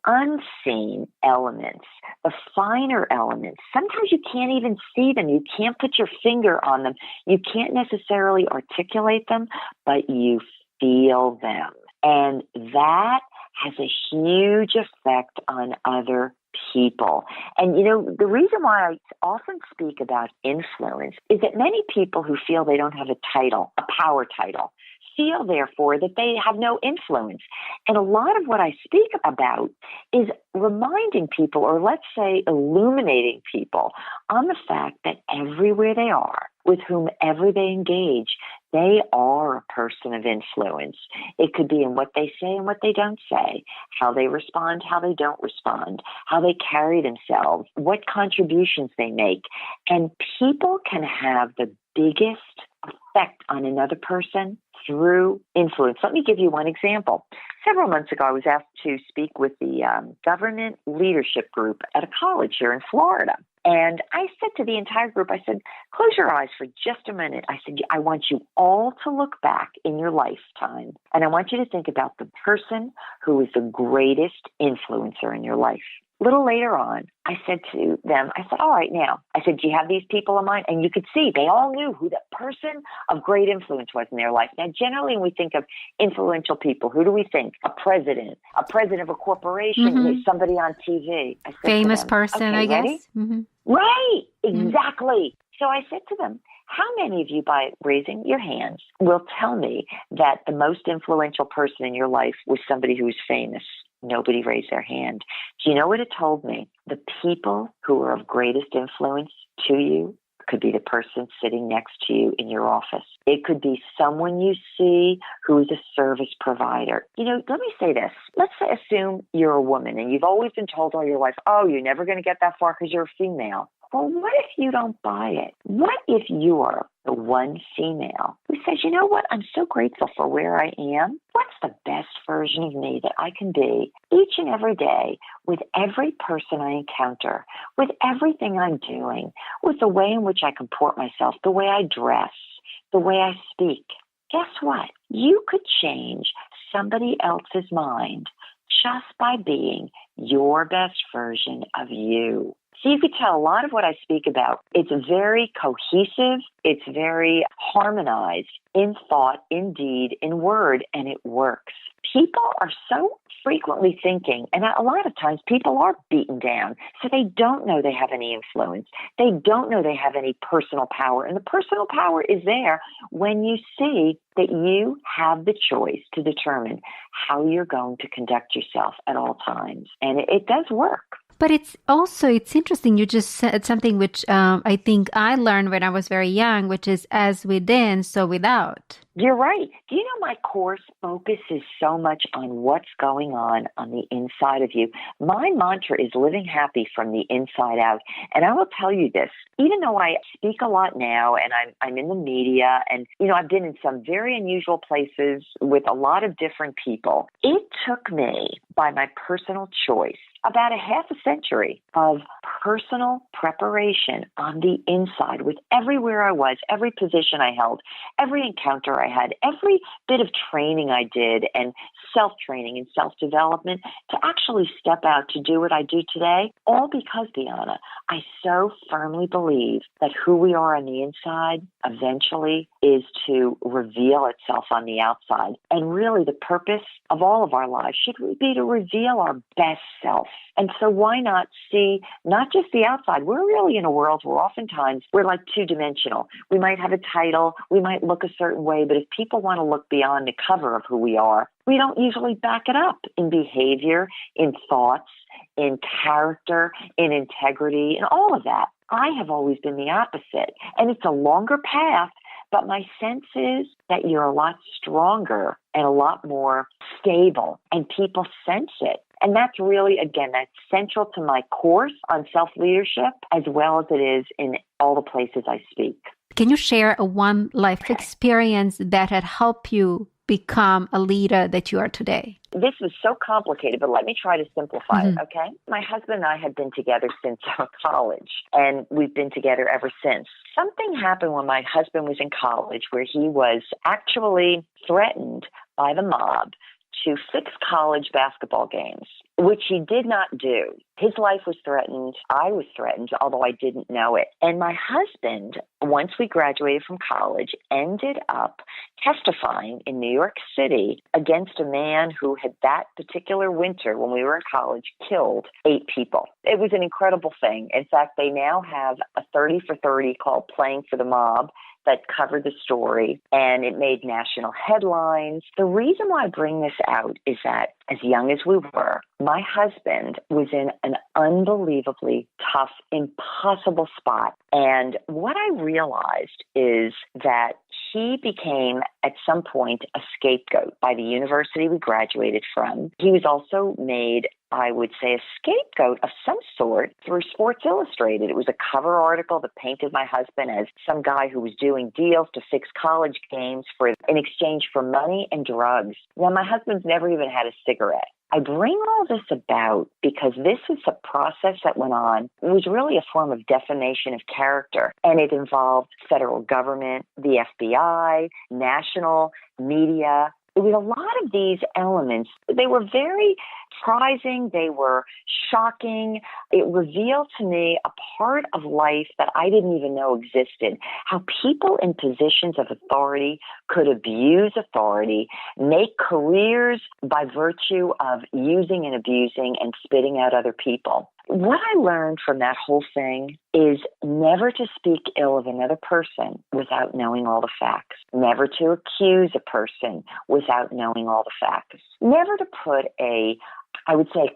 unseen elements, the finer elements, sometimes you can't even see them. You can't put your finger on them. You can't necessarily articulate them, but you feel them. And that has a huge effect on other people. And, the reason why I often speak about influence is that many people who feel they don't have a title, a power title, feel, therefore, that they have no influence. And a lot of what I speak about is reminding people, or let's say illuminating people, on the fact that everywhere they are, with whomever they engage, they are a person of influence. It could be in what they say and what they don't say, how they respond, how they don't respond, how they carry themselves, what contributions they make. And people can have the biggest effect on another person through influence. Let me give you one example. Several months ago, I was asked to speak with the government leadership group at a college here in Florida. And I said to the entire group, I said, close your eyes for just a minute. I said, I want you all to look back in your lifetime, and I want you to think about the person who is the greatest influencer in your life. A little later on, I said to them, all right, now, I said, do you have these people in mind? And you could see they all knew who the person of great influence was in their life. Now, generally, when we think of influential people, who do we think? A president of a corporation, somebody on TV. I said famous to them, person, okay, I guess. Ready? Right, exactly. So I said to them, how many of you, by raising your hands, will tell me that the most influential person in your life was somebody who was famous? Nobody raised their hand. Do you know what it told me? The people who are of greatest influence to you could be the person sitting next to you in your office. It could be someone you see who is a service provider. Let me say this. Let's assume you're a woman and you've always been told all your life, oh, you're never going to get that far because you're a female. Well, what if you don't buy it? What if you are the one female who says, you know what, I'm so grateful for where I am. What's the best version of me that I can be each and every day with every person I encounter, with everything I'm doing, with the way in which I comport myself, the way I dress, the way I speak? Guess what? You could change somebody else's mind just by being your best version of you. So you could tell a lot of what I speak about, it's very cohesive, it's very harmonized in thought, in deed, in word, and it works. People are so frequently thinking, and a lot of times people are beaten down, so they don't know they have any influence. They don't know they have any personal power. And the personal power is there when you see that you have the choice to determine how you're going to conduct yourself at all times. And it does work. But it's interesting. You just said something which I think I learned when I was very young, which is as within, so without. You're right. Do you know my course focuses so much on what's going on the inside of you? My mantra is living happy from the inside out. And I will tell you this, even though I speak a lot now and I'm in the media and, I've been in some very unusual places with a lot of different people, it took me, by my personal choice, about a half a century of personal preparation on the inside with everywhere I was, every position I held, every encounter I had, every bit of training I did and self-training and self-development to actually step out to do what I do today, all because, Biana, I so firmly believe that who we are on the inside eventually is to reveal itself on the outside. And really the purpose of all of our lives should be to reveal our best self. And so why not see not just the outside? We're really in a world where oftentimes we're like two-dimensional. We might have a title, we might look a certain way, but if people want to look beyond the cover of who we are, we don't usually back it up in behavior, in thoughts, in character, in integrity, and all of that. I have always been the opposite. And it's a longer path, but my sense is that you're a lot stronger and a lot more stable, and people sense it. And that's really, again, that's central to my course on self-leadership, as well as it is in all the places I speak. Can you share a one life experience that had helped you become a leader that you are today? This was so complicated, but let me try to simplify it, okay? My husband and I had been together since college, and we've been together ever since. Something happened when my husband was in college where he was actually threatened by the mob to fix college basketball games, which he did not do. His life was threatened. I was threatened, although I didn't know it. And my husband, once we graduated from college, ended up testifying in New York City against a man who had that particular winter when we were in college killed 8 people. It was an incredible thing. In fact, they now have a 30 for 30 called Playing for the Mob that covered the story, and it made national headlines. The reason why I bring this out is that as young as we were, my husband was in an unbelievably tough, impossible spot. And what I realized is that he became, at some point, a scapegoat by the university we graduated from. He was also made, I would say, a scapegoat of some sort through Sports Illustrated. It was a cover article that painted my husband as some guy who was doing deals to fix college games in exchange for money and drugs. Now, my husband's never even had a cigarette. I bring all this about because this is a process that went on. It was really a form of defamation of character, and it involved federal government, the FBI, national media. It was a lot of these elements. They were very surprising. They were shocking. It revealed to me a part of life that I didn't even know existed, how people in positions of authority could abuse authority, make careers by virtue of using and abusing and spitting out other people. What I learned from that whole thing is never to speak ill of another person without knowing all the facts. Never to accuse a person without knowing all the facts. Never to put a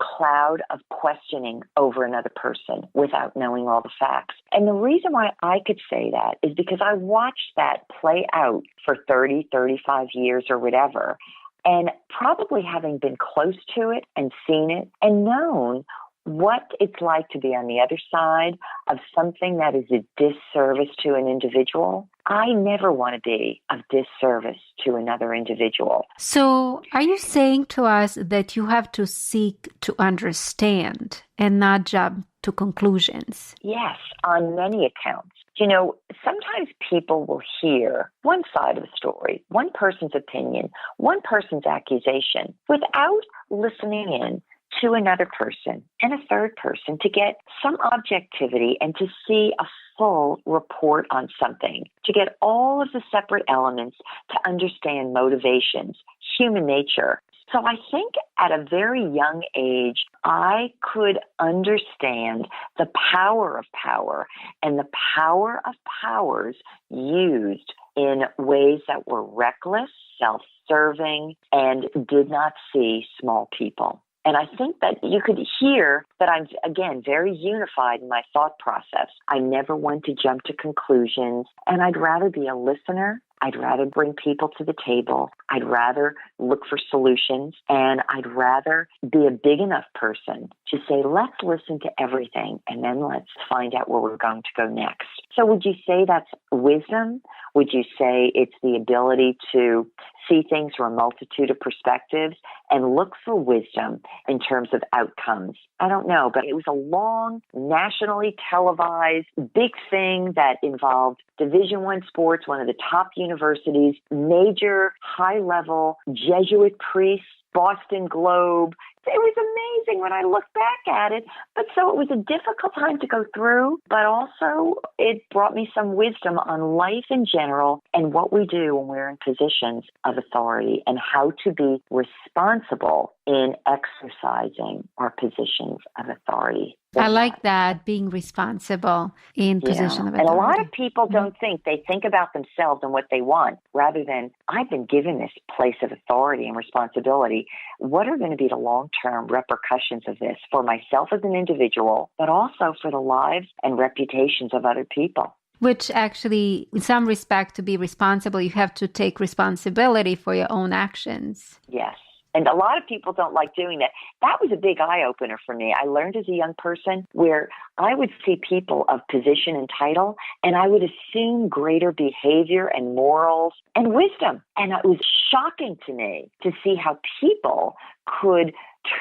cloud of questioning over another person without knowing all the facts. And the reason why I could say that is because I watched that play out for 30, 35 years or whatever, and probably having been close to it and seen it and known what it's like to be on the other side of something that is a disservice to an individual. I never want to be of disservice to another individual. So are you saying to us that you have to seek to understand and not jump to conclusions? Yes, on many accounts. You know, sometimes people will hear one side of the story, one person's opinion, one person's accusation, without listening in to another person and a third person to get some objectivity and to see a full report on something, to get all of the separate elements, to understand motivations, human nature. So I think at a very young age, I could understand the power of power and the power of powers used in ways that were reckless, self-serving, and did not see small people. And I think that you could hear that I'm, again, very unified in my thought process. I never want to jump to conclusions, and I'd rather be a listener. I'd rather bring people to the table. I'd rather look for solutions, and I'd rather be a big enough person to say, let's listen to everything, and then let's find out where we're going to go next. So would you say that's wisdom? Would you say it's the ability to see things from a multitude of perspectives and look for wisdom in terms of outcomes? I don't know, but it was a long, nationally televised, big thing that involved Division I sports, one of the top universities, major high-level Jesuit priests, Boston Globe, It was amazing when I look back at it. But so it was a difficult time to go through, but also it brought me some wisdom on life in general and what we do when we're in positions of authority and how to be responsible in exercising our positions of authority. I like that, being responsible in position of authority. And a lot of people don't think. They think about themselves and what they want rather than, I've been given this place of authority and responsibility. What are going to be the long-term repercussions of this for myself as an individual, but also for the lives and reputations of other people? Which actually, in some respect, to be responsible, you have to take responsibility for your own actions. Yes. And a lot of people don't like doing that. That was a big eye-opener for me. I learned as a young person where I would see people of position and title, and I would assume greater behavior and morals and wisdom. And it was shocking to me to see how people could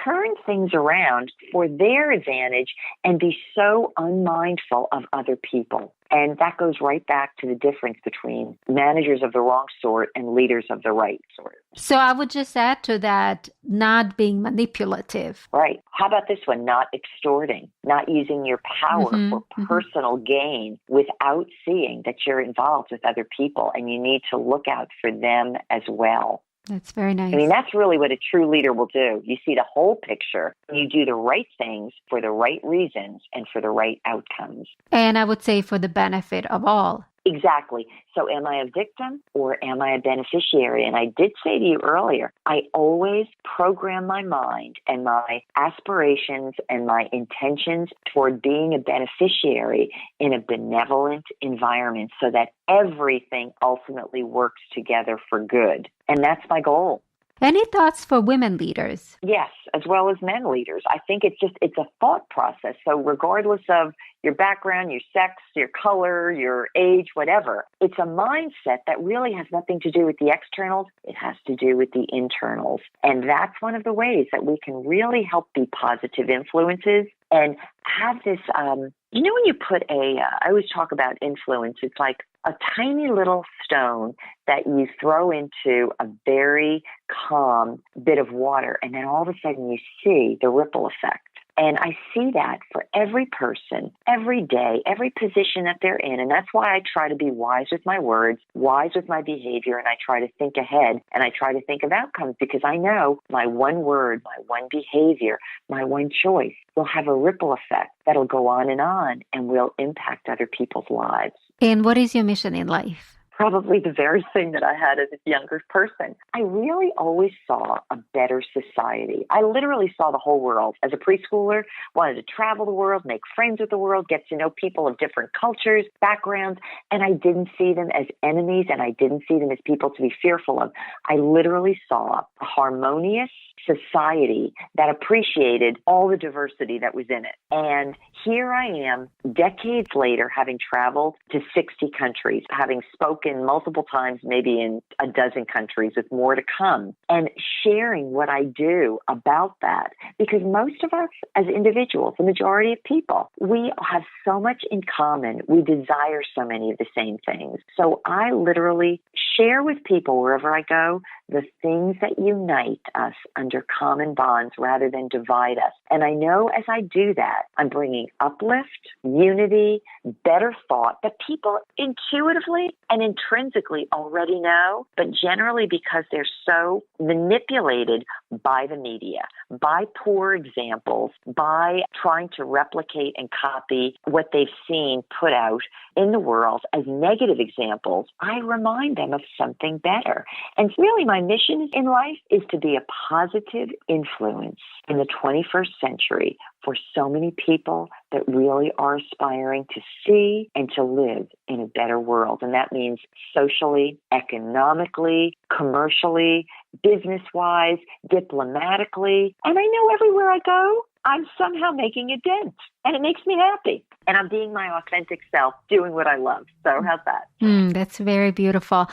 turn things around for their advantage and be so unmindful of other people. And that goes right back to the difference between managers of the wrong sort and leaders of the right sort. So I would just add to that, not being manipulative. Right. How about this one? Not extorting, not using your power for personal gain without seeing that you're involved with other people and you need to look out for them as well. That's very nice. I mean, that's really what a true leader will do. You see the whole picture. You do the right things for the right reasons and for the right outcomes. And I would say for the benefit of all. Exactly. So am I a victim or am I a beneficiary? And I did say to you earlier, I always program my mind and my aspirations and my intentions toward being a beneficiary in a benevolent environment so that everything ultimately works together for good. And that's my goal. Any thoughts for women leaders? Yes, as well as men leaders. I think it's a thought process. So regardless of your background, your sex, your color, your age, whatever, it's a mindset that really has nothing to do with the externals. It has to do with the internals. And that's one of the ways that we can really help be positive influences and have this, when you put I always talk about influence, it's like a tiny little stone that you throw into a very calm bit of water, and then all of a sudden you see the ripple effect. And I see that for every person, every day, every position that they're in. And that's why I try to be wise with my words, wise with my behavior, and I try to think ahead, and I try to think of outcomes because I know my one word, my one behavior, my one choice will have a ripple effect that'll go on and will impact other people's lives. And what is your mission in life? Probably the very thing that I had as a younger person. I really always saw a better society. I literally saw the whole world. As a preschooler, wanted to travel the world, make friends with the world, get to know people of different cultures, backgrounds, and I didn't see them as enemies and I didn't see them as people to be fearful of. I literally saw a harmonious society that appreciated all the diversity that was in it. And here I am, decades later, having traveled to 60 countries, having spoken multiple times, maybe in a dozen countries with more to come, and sharing what I do about that. Because most of us as individuals, the majority of people, we have so much in common. We desire so many of the same things. So I literally share with people wherever I go the things that unite us under common bonds rather than divide us. And I know as I do that, I'm bringing uplift, unity, better thought that people intuitively and intrinsically already know, but generally because they're so manipulated by the media, by poor examples, by trying to replicate and copy what they've seen put out in the world as negative examples, I remind them of something better. And really my mission in life is to be a positive influence in the 21st century for so many people that really are aspiring to see and to live in a better world. And that means socially, economically, commercially, business-wise, diplomatically. And I know everywhere I go, I'm somehow making a dent. And it makes me happy. And I'm being my authentic self, doing what I love. So how's that? That's very beautiful.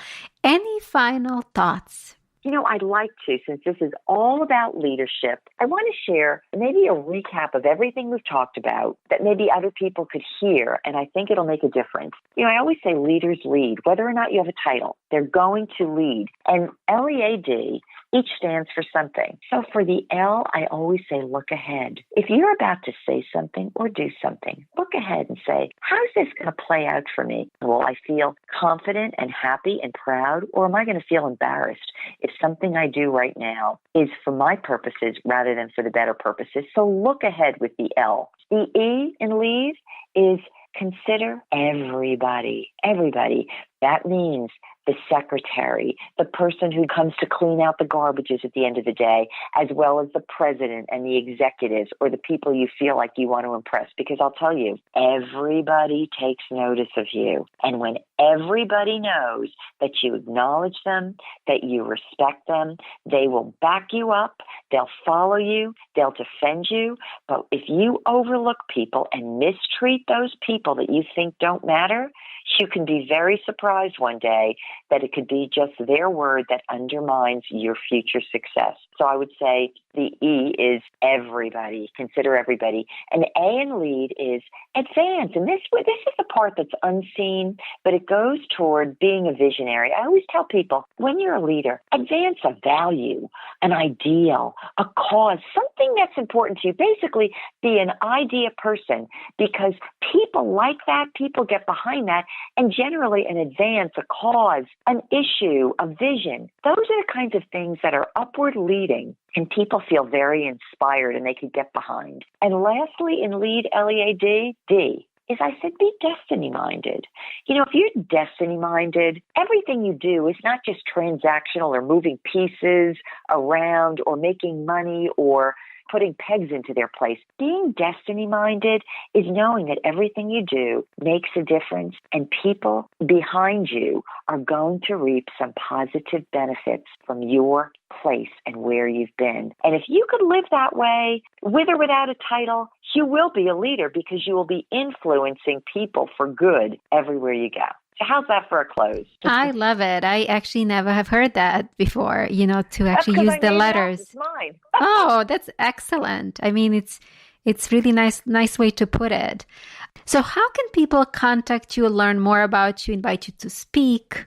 Any final thoughts? I'd like to, since this is all about leadership, I want to share maybe a recap of everything we've talked about that maybe other people could hear, and I think it'll make a difference. I always say leaders lead, whether or not you have a title. They're going to lead. And LEAD Each stands for something. So for the L, I always say look ahead. If you're about to say something or do something, look ahead and say, how's this going to play out for me? Will I feel confident and happy and proud, or am I going to feel embarrassed if something I do right now is for my purposes rather than for the better purposes? So look ahead with the L. The E in lead is consider everybody. Everybody. That means the secretary, the person who comes to clean out the garbages at the end of the day, as well as the president and the executives or the people you feel like you want to impress. Because I'll tell you, everybody takes notice of you. And when everybody knows that you acknowledge them, that you respect them, they will back you up, they'll follow you, they'll defend you. But if you overlook people and mistreat those people that you think don't matter, you can be very surprised one day that it could be just their word that undermines your future success. So I would say the E is everybody. Consider everybody. And A in lead is advance. And this is the part that's unseen, but it goes toward being a visionary. I always tell people, when you're a leader, advance a value, an ideal, a cause, something that's important to you. Basically, be an idea person, because people like that, people get behind that, and generally an advance, a cause, an issue, a vision. Those are the kinds of things that are upward leading, and people feel very inspired and they could get behind. And lastly, in lead, L-E-A-D, D, is I said, be destiny-minded. You know, if you're destiny-minded, everything you do is not just transactional or moving pieces around or making money or putting pegs into their place. Being destiny-minded is knowing that everything you do makes a difference and people behind you are going to reap some positive benefits from your place and where you've been. And if you could live that way, with or without a title, you will be a leader because you will be influencing people for good everywhere you go. So how's that for a close? I love it. I actually never have heard that before, to actually use the letters. It's mine. Oh, that's excellent. I mean, it's really nice way to put it. So how can people contact you, learn more about you, invite you to speak?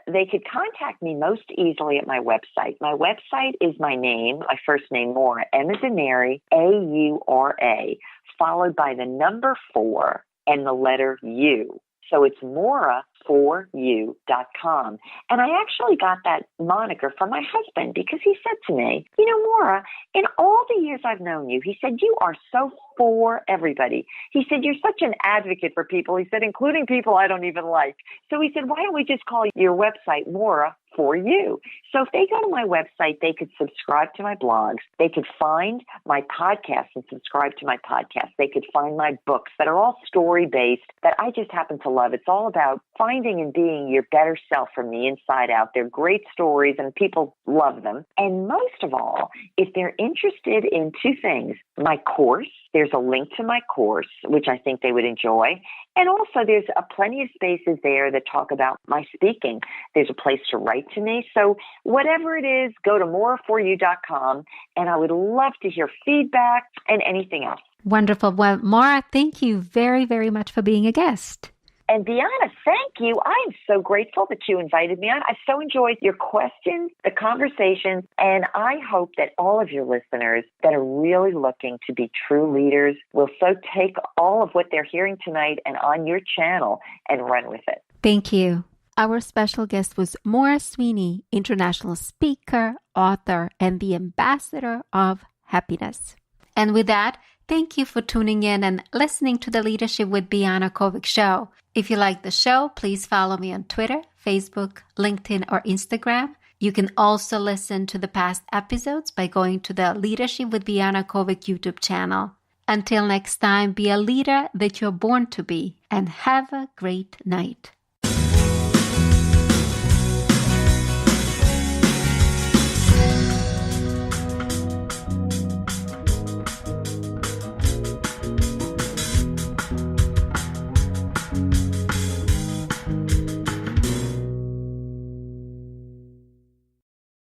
They could contact me most easily at my website. My website is my name, my first name, Maura, M as in Mary, A-U-R-A, followed by the number 4 and the letter U. So it's Maura4U.com. And I actually got that moniker from my husband because he said to me, Maura, in all the years I've known you, he said, you are so for everybody. He said, you're such an advocate for people. He said, including people I don't even like. So he said, why don't we just call your website Maura for You? So if they go to my website, they could subscribe to my blogs. They could find my podcast and subscribe to my podcast. They could find my books that are all story-based that I just happen to love. It's all about finding and being your better self from the inside out. They're great stories and people love them. And most of all, if they're interested in 2 things, my course, there's a link to my course, which I think they would enjoy. And also there's plenty of spaces there that talk about my speaking. There's a place to write to me. So whatever it is, go to Maura4U.com, and I would love to hear feedback and anything else. Wonderful. Well, Maura, thank you very, very much for being a guest. And Biana, thank you. I'm so grateful that you invited me on. I so enjoyed your questions, the conversations, and I hope that all of your listeners that are really looking to be true leaders will so take all of what they're hearing tonight and on your channel and run with it. Thank you. Our special guest was Maura Sweeney, international speaker, author, and the ambassador of happiness. And with that, thank you for tuning in and listening to the Leadership with Biana Kovic show. If you like the show, please follow me on Twitter, Facebook, LinkedIn, or Instagram. You can also listen to the past episodes by going to the Leadership with Biana Kovic YouTube channel. Until next time, be a leader that you're born to be, and have a great night.